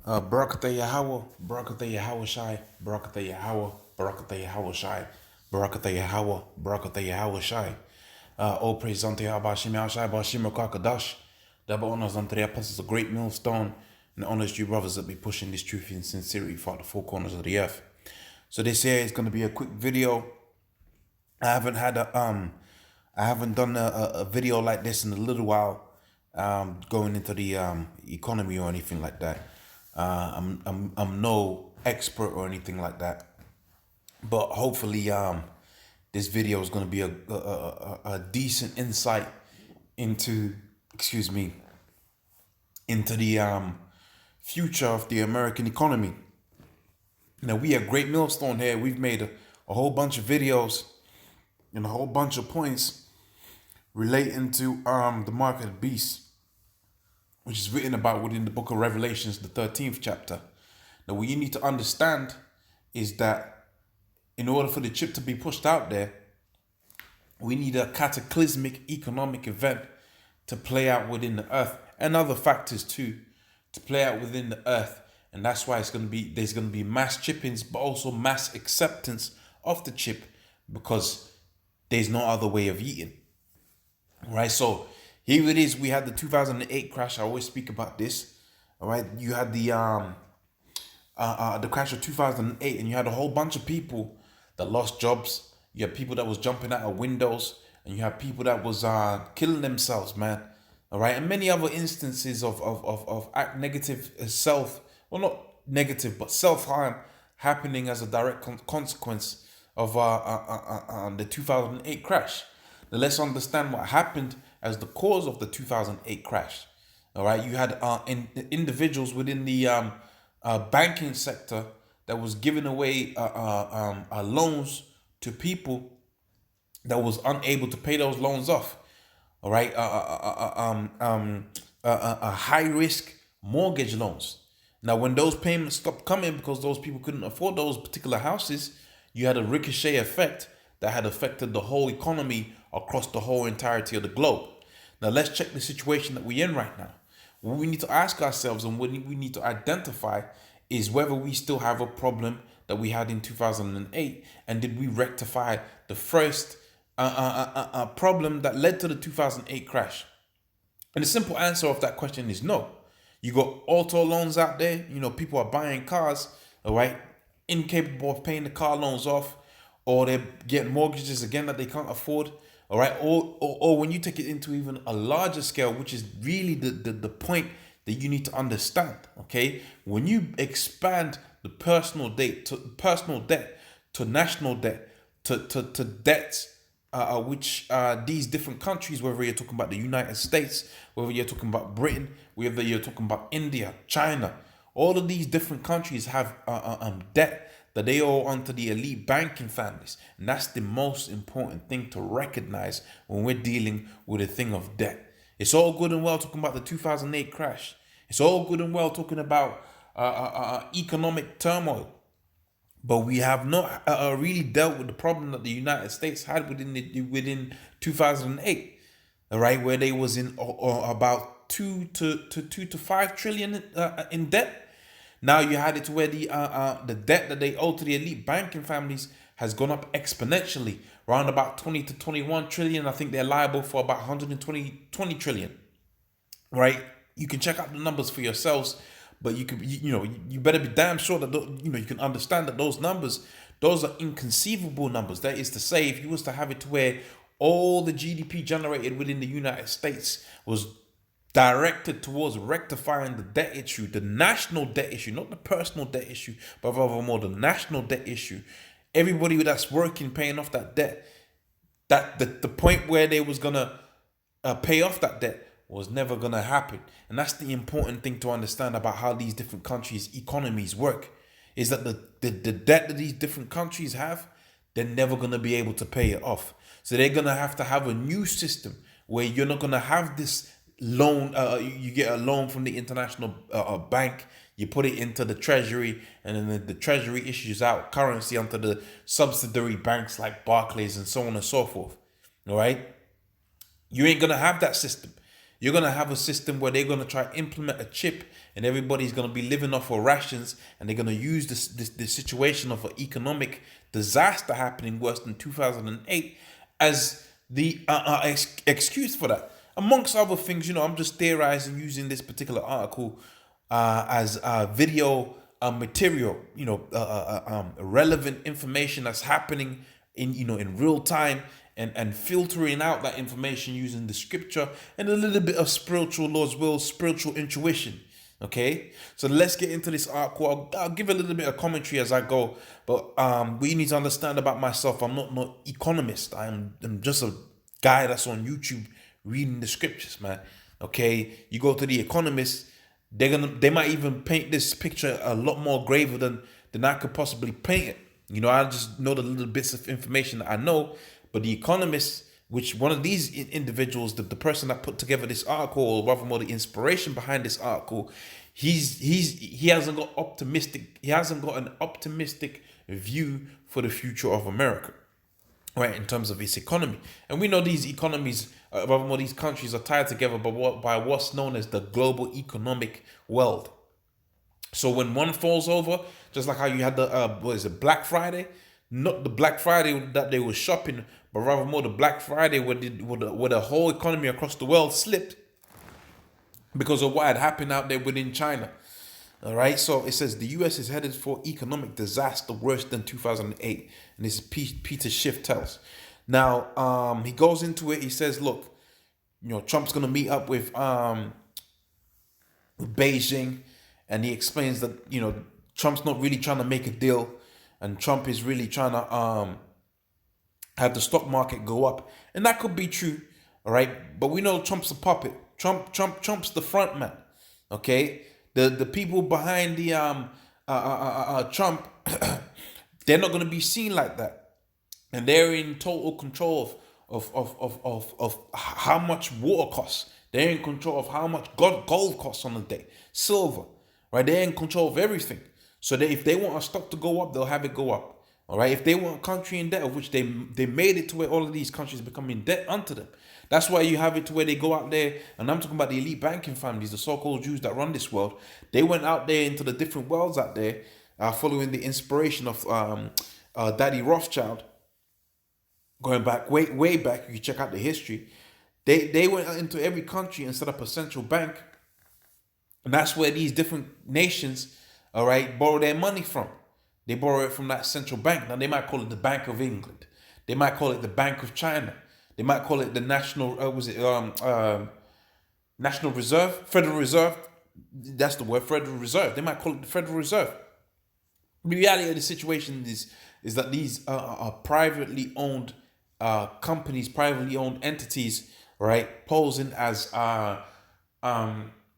Barakatah Yahweh, Barakatah Yahweh Shai, Barakatah Yahweh, Barakatah Yahweh Shai, Barakatah Yahweh, Barakatah Yahweh Shai. All praise unto Yahweh Shim Shai, Bashim Kakadash. Double honors unto the apostles, a great millstone, and honors you brothers that be pushing this truth in sincerity for the four corners of the earth. So this here is going to be a quick video. I haven't had I haven't done a video like this in a little while, going into the economy or anything like that. I'm no expert or anything like that, but hopefully this video is going to be a decent insight into, excuse me, into the future of the American economy. Now we at Great Millstone here, we've made a whole bunch of videos and a whole bunch of points relating to the mark of the beast, which is written about within the book of Revelations, the 13th chapter. Now what you need to understand is that in order for the chip to be pushed out there, we need a cataclysmic economic event to play out within the earth, and other factors too, to play out within the earth. And that's why there's going to be mass chippings, but also mass acceptance of the chip, because there's no other way of eating. Right? So here it is. We had the 2008 crash. I always speak about this. All right. You had the crash of 2008, and you had a whole bunch of people that lost jobs. You had people that was jumping out of windows, and you had people that was killing themselves, man. All right, and many other instances of negative self, well, not negative, but self-harm happening as a direct consequence of the 2008 crash. Now let's understand what happened as the cause of the 2008 crash. All right, you had individuals within the banking sector that was giving away loans to people that was unable to pay those loans off. All right, high risk mortgage loans. Now, when those payments stopped coming because those people couldn't afford those particular houses, you had a ricochet effect that had affected the whole economy across the whole entirety of the globe. Now, let's check the situation that we're in right now. What we need to ask ourselves and what we need to identify is whether we still have a problem that we had in 2008, and did we rectify the first problem that led to the 2008 crash? And the simple answer of that question is no. You got auto loans out there. You know, people are buying cars, all right, incapable of paying the car loans off, or they're getting mortgages again that they can't afford, all right, or when you take it into even a larger scale, which is really the point that you need to understand, okay? When you expand the personal debt to national debt to debts, which these different countries, whether you're talking about the United States, whether you're talking about Britain, whether you're talking about India, China, all of these different countries have debt that they owe onto the elite banking families. And that's the most important thing to recognize when we're dealing with a thing of debt. It's all good and well talking about the 2008 crash. It's all good and well talking about economic turmoil. But we have not really dealt with the problem that the United States had within 2008, all right, where they was in about 2 to 5 trillion in debt. Now you had it to where the debt that they owe to the elite banking families has gone up exponentially, around about 20 to 21 trillion. I think they're liable for about 120 trillion, right? You can check out the numbers for yourselves, but you better be damn sure that you can understand that those are inconceivable numbers. That is to say, if you was to have it to where all the GDP generated within the United States was directed towards rectifying the debt issue, the national debt issue, not the personal debt issue, but rather more the national debt issue. Everybody that's working, paying off that debt, that the point where they was gonna pay off that debt was never gonna happen. And that's the important thing to understand about how these different countries' economies work, is that the debt that these different countries have, they're never gonna be able to pay it off. So they're gonna have a new system where you're not gonna have this loan. You get a loan from the international bank, you put it into the treasury, and then the treasury issues out currency onto the subsidiary banks like Barclays and so on and so forth. All right, you ain't gonna have that system. You're gonna have a system where they're gonna try to implement a chip and everybody's going to be living off of rations, and they're going to use this situation of an economic disaster happening worse than 2008 as the excuse for that. Amongst other things, I'm just theorizing using this particular article as video material, relevant information that's happening in real time, and filtering out that information using the scripture and a little bit of spiritual Lord's will, spiritual intuition. Okay, so let's get into this article. I'll give a little bit of commentary as I go, but what you need to understand about myself, I'm not no economist. I'm just a guy that's on YouTube reading the scriptures, man. Okay, you go to the Economist, they might even paint this picture a lot more graver than I could possibly paint it. I just know the little bits of information that I know. But the Economist, which one of these individuals, the person that put together this article, or rather more the inspiration behind this article, he hasn't got an optimistic view for the future of America, right, in terms of its economy. And we know these economies, rather more these countries, are tied together by what's known as the global economic world. So when one falls over, just like how you had the Black Friday, not the Black Friday that they were shopping, but rather more the Black Friday where the whole economy across the world slipped because of what had happened out there within China. All right, so it says the U.S. is headed for economic disaster worse than 2008, and this is Peter Schiff tells. Now, he goes into it. He says, look, Trump's going to meet up with Beijing, and he explains that Trump's not really trying to make a deal, and Trump is really trying to have the stock market go up, and that could be true, all right. But we know Trump's a puppet. Trump's the front man, okay. The people behind the Trump, they're not going to be seen like that, and they're in total control of how much water costs. They're in control of how much gold costs on the day, silver, right? They're in control of everything. So that if they want a stock to go up, they'll have it go up. All right. If they want a country in debt, of which they made it to where all of these countries become in debt unto them. That's why you have it to where they go out there, and I'm talking about the elite banking families, the so-called Jews that run this world. They went out there into the different worlds out there, following the inspiration of Daddy Rothschild. Going back, way back, you can check out the history. They went out into every country and set up a central bank, and that's where these different nations, all right, borrow their money from. They borrow it from that central bank. Now, they might call it the Bank of England. They might call it the Bank of China. They might call it the National Reserve, Federal Reserve. That's the word, Federal Reserve. They might call it the Federal Reserve. The reality of the situation is that these are privately owned companies, privately owned entities, right, posing as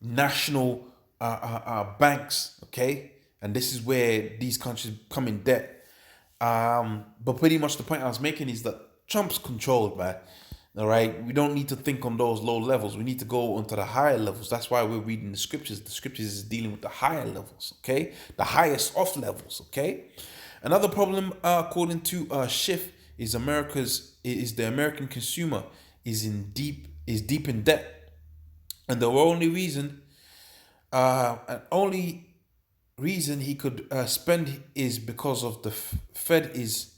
national banks, okay? And this is where these countries come in debt. But pretty much the point I was making is that Trump's controlled, man. All right, we don't need to think on those low levels. We need to go onto the higher levels. That's why we're reading the scriptures. The scriptures is dealing with the higher levels, okay? The highest of levels, okay? Another problem, according to Schiff, is the American consumer is deep in debt, and the only reason he could spend is because of the Fed is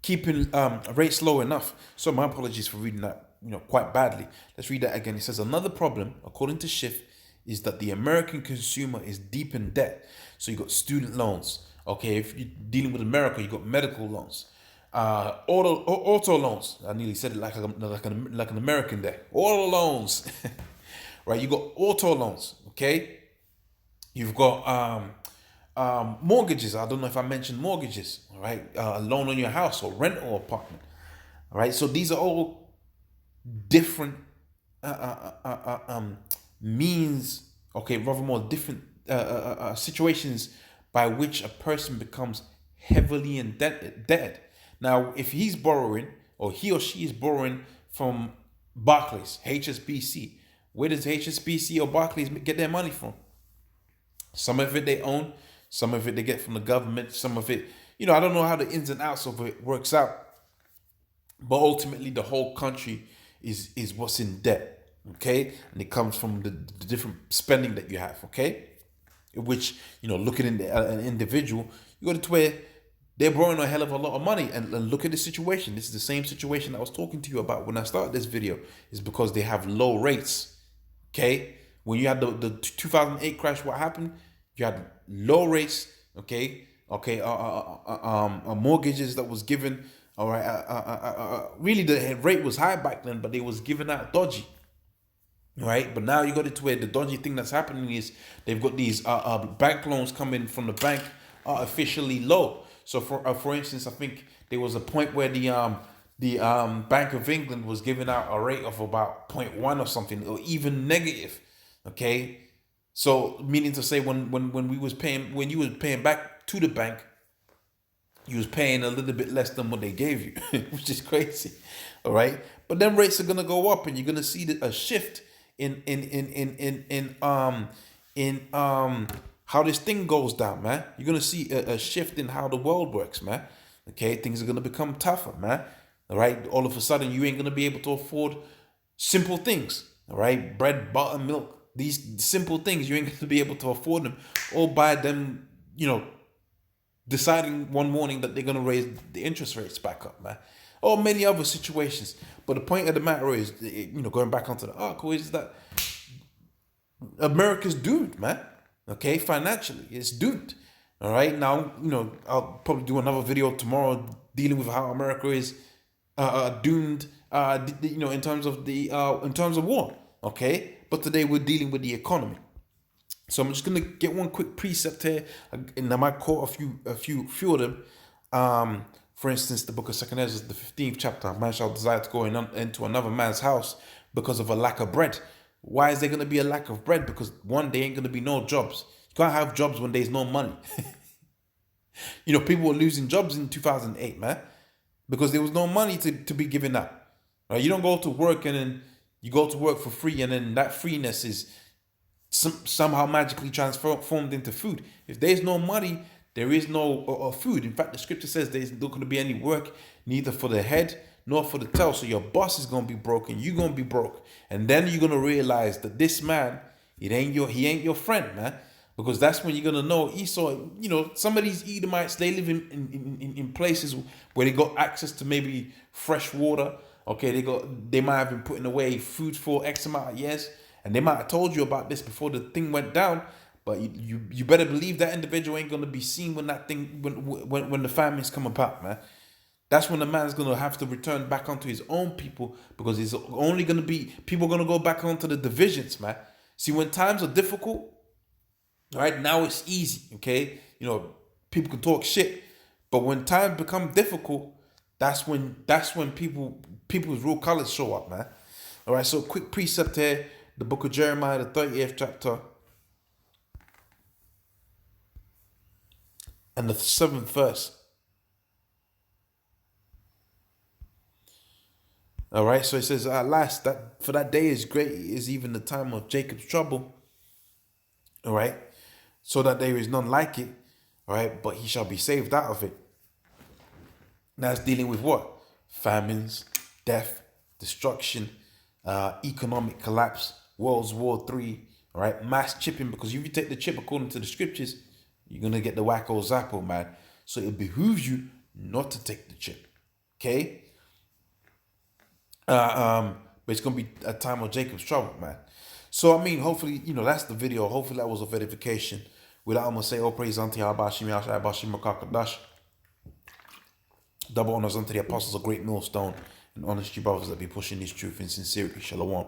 keeping rates low enough. So my apologies for reading that, quite badly. Let's read that again. It says another problem, according to Schiff, is that the American consumer is deep in debt. So you got student loans. Okay, if you're dealing with America, you got medical loans, auto loans. I nearly said it like an American there. Auto loans, right? You got auto loans. Okay, you've got mortgages. I don't know if I mentioned mortgages. All right, a loan on your house or rent or apartment. All right, so these are all different means. Okay, rather more different situations by which a person becomes heavily indebted. Now, if he's borrowing, or he or she is borrowing from Barclays, HSBC, where does HSBC or Barclays get their money from? Some of it they own, some of it they get from the government, some of it, I don't know how the ins and outs of it works out, but ultimately the whole country is what's in debt, okay? And it comes from the different spending that you have, okay? which, looking in an individual, you got to where they're borrowing a hell of a lot of money. And look at the situation. This is the same situation I was talking to you about when I started this video. Is because they have low rates. Okay, when you had the 2008 crash, what happened? You had low rates. Okay, mortgages that was given. All right, really the rate was high back then, but they was given out dodgy. Right, but now you got it to where the dodgy thing that's happening is they've got these bank loans coming from the bank artificially low. So for instance, I think there was a point where the Bank of England was giving out a rate of about 0.1 or something, or even negative. Okay, so meaning to say when you was paying back to the bank, you was paying a little bit less than what they gave you, which is crazy. All right, but then rates are gonna go up, and you're gonna see a shift in how this thing goes down, man. You're gonna see a shift in how the world works, man. Okay, things are gonna become tougher, man. All right, all of a sudden you ain't gonna be able to afford simple things. All right, bread, butter, milk, these simple things, you ain't gonna be able to afford them, or buy them, deciding one morning that they're gonna raise the interest rates back up, man. Or many other situations. But the point of the matter is, going back onto the article, is that America's doomed, man. Okay, financially, it's doomed. All right, now, I'll probably do another video tomorrow dealing with how America is doomed, in terms of war. Okay, but today we're dealing with the economy. So I'm just gonna get one quick precept here, and I might quote a few of them. For instance, the book of 2 Ezra, the 15th chapter, man shall desire to go into another man's house because of a lack of bread. Why is there going to be a lack of bread? Because one, there ain't going to be no jobs. You can't have jobs when there's no money. People were losing jobs in 2008, man, because there was no money to be given out. Right? You don't go to work and then you go to work for free, and then that freeness is somehow magically transformed into food. If there's no money, there is no food. In fact, the scripture says there's not going to be any work, neither for the head nor for the tail. So your boss is going to be broke, and you're going to be broke. And then you're going to realize that this man, he ain't your friend, man. Because that's when you're going to know Esau, some of these Edomites, they live in places where they got access to maybe fresh water. Okay, they might have been putting away food for X amount of years. And they might have told you about this before the thing went down. But you better believe that individual ain't gonna be seen when that thing when the famines come about, man. That's when the man's gonna have to return back onto his own people, because it's only gonna be people gonna go back onto the divisions, man. See, when times are difficult, right now it's easy, okay. People can talk shit, but when times become difficult, that's when people's real colors show up, man. All right, so quick precept here, the book of Jeremiah, the 30th chapter. And the 7th verse. All right, so it says, at last, that for that day is great, is even the time of Jacob's trouble. All right, so that there is none like it. All right, but he shall be saved out of it. Now it's dealing with what? Famines, death, destruction, economic collapse, World War III. All right, mass chipping, because if you take the chip according to the scriptures, you're going to get the wacko zappo, man. So it behooves you not to take the chip. Okay? But it's going to be a time of Jacob's trouble, man. So, hopefully, that's the video. Hopefully that was a verification. With that, I'm going to say, all praise unto Yahweh, Makakadash. Double honors unto the apostles, a great millstone, and honest you brothers that be pushing this truth in sincerity. Shalom.